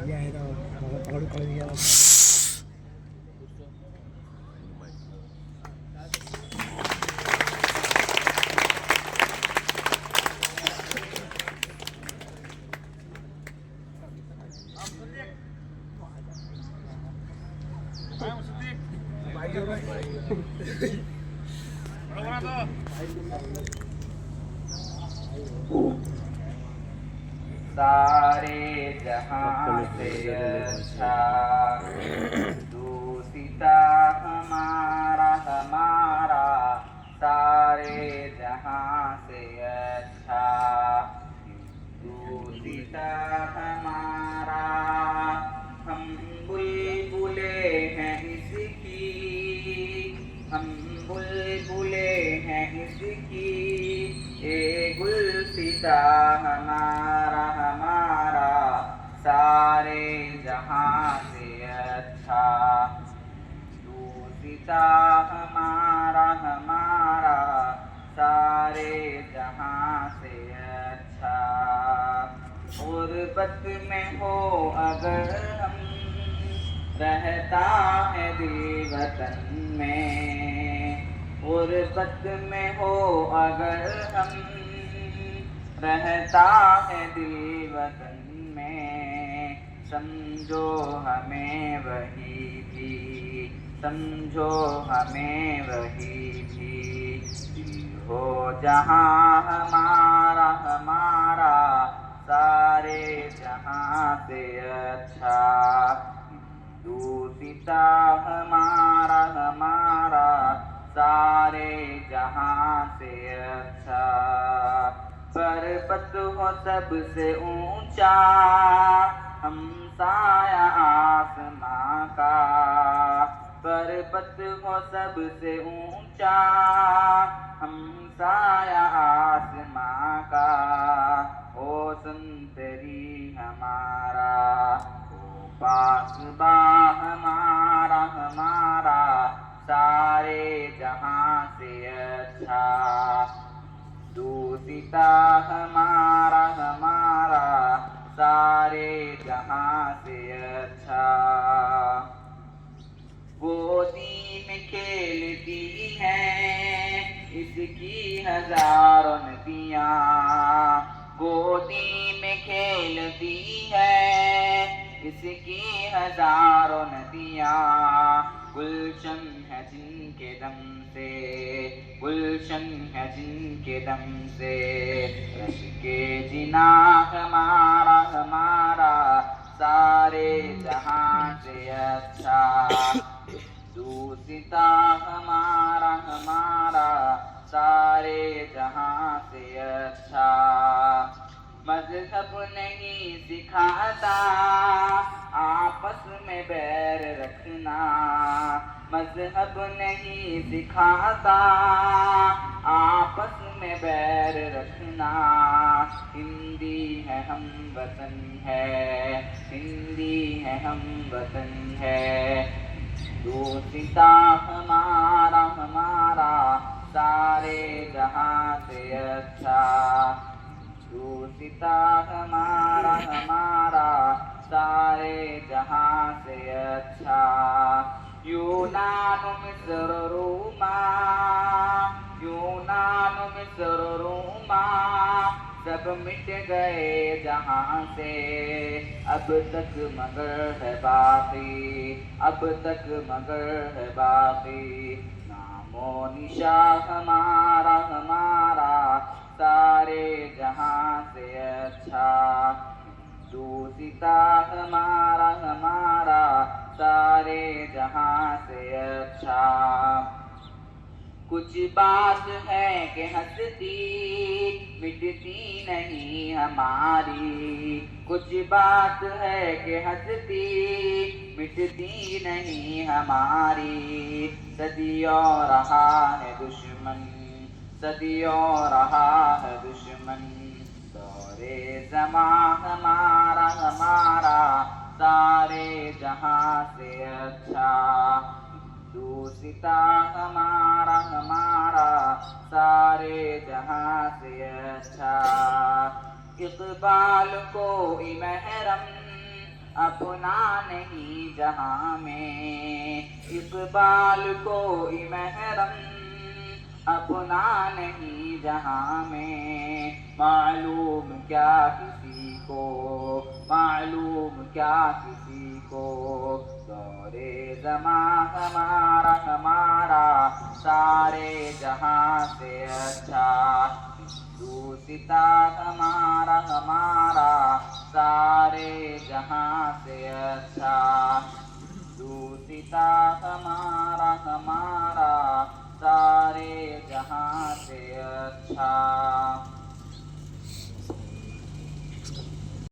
ये तो पकड़ पकड़ दिया। सारे जहां से अच्छा दूसिता हमारा हमारा, सारे जहां से अच्छा दूसिता हमारा। हम बुलबुले हैं इसकी, हम बुलबुले हैं इसकी, ये गुलसिता हमारा हमारा, सारे जहां से अच्छा दूसिता हमारा हमारा, सारे जहां से अच्छा। गुर्बत में हो अगर हम, रहता है दिल वतन में, गुर्बत में हो अगर हम, रहता है दिल वतन में। समझो हमें वही भी, समझो हमें वही भी, दिल हो जहां हमारा हमारा, सारे जहां से अच्छा दूसिता हमारा हमारा, सारे जहां से अच्छा। पर्वत हो सबसे ऊंचा, हम साया आसमां का, पर्वत हो सबसे ऊंचा, हम साया आसमां का। ओ संतरी हमारा, ओ पासबा हमारा हमारा, सारे जहां से अच्छा दूसिता हमारा हमारा, सारे जहां से अच्छा। गोदी में खेलती हैं इसकी हजारों नदियाँ, गोदी में खेलती है इसकी हजारों नदियाँ। गुलशन है जिनके दम से, गुलशन है जिनके दम से, रश के जिना हमारा हमारा, सारे जहां से अच्छा दूसिता हमारा हमारा, सारे जहां से अच्छा। मजहब नहीं सिखाता आपस में बैर रखना, मजहब नहीं सिखाता आपस में बैर रखना। हिंदी है हम वतन है, हिंदी है हम वतन है, दूसिता हमारा हमारा, सारे जहां से अच्छा दूसिता हमारा हमारा, सारे जहां से अच्छा। यूनान मिस्र रोमा, यूनान मिस्र रोमा, सब मिट गए जहां से, अब तक मगर है बाकी, अब तक मगर है बाकी। नामो निशा हमारा हमारा, सारे जहां से अच्छा दूसिता हमारा हमारा, सारे जहां से अच्छा। कुछ बात है कि हंसती मिटती नहीं हमारी, कुछ बात है कि हंसती मिटती नहीं हमारी। सदियों रहा है दुश्मन, सदियों रहा है दुश्मन, दौरे ज़मां हमारा हमारा, सारे जहां से अच्छा दूसिता हमारा हमारा, सारे जहां से अच्छा। इक़बाल को महरम अपना नहीं जहां में, इकबाल कोई महरम अपना नहीं जहां में, मालूम क्या किसी को, मालूम क्या किसी को, दौरे ज़मा हमारा हमारा सारे जहां से अच्छा, हिंदू सिता हमारा हमारा सारे जहां से अच्छा, हिंदू सिता हमारा हमारा सारे जहां से अच्छा।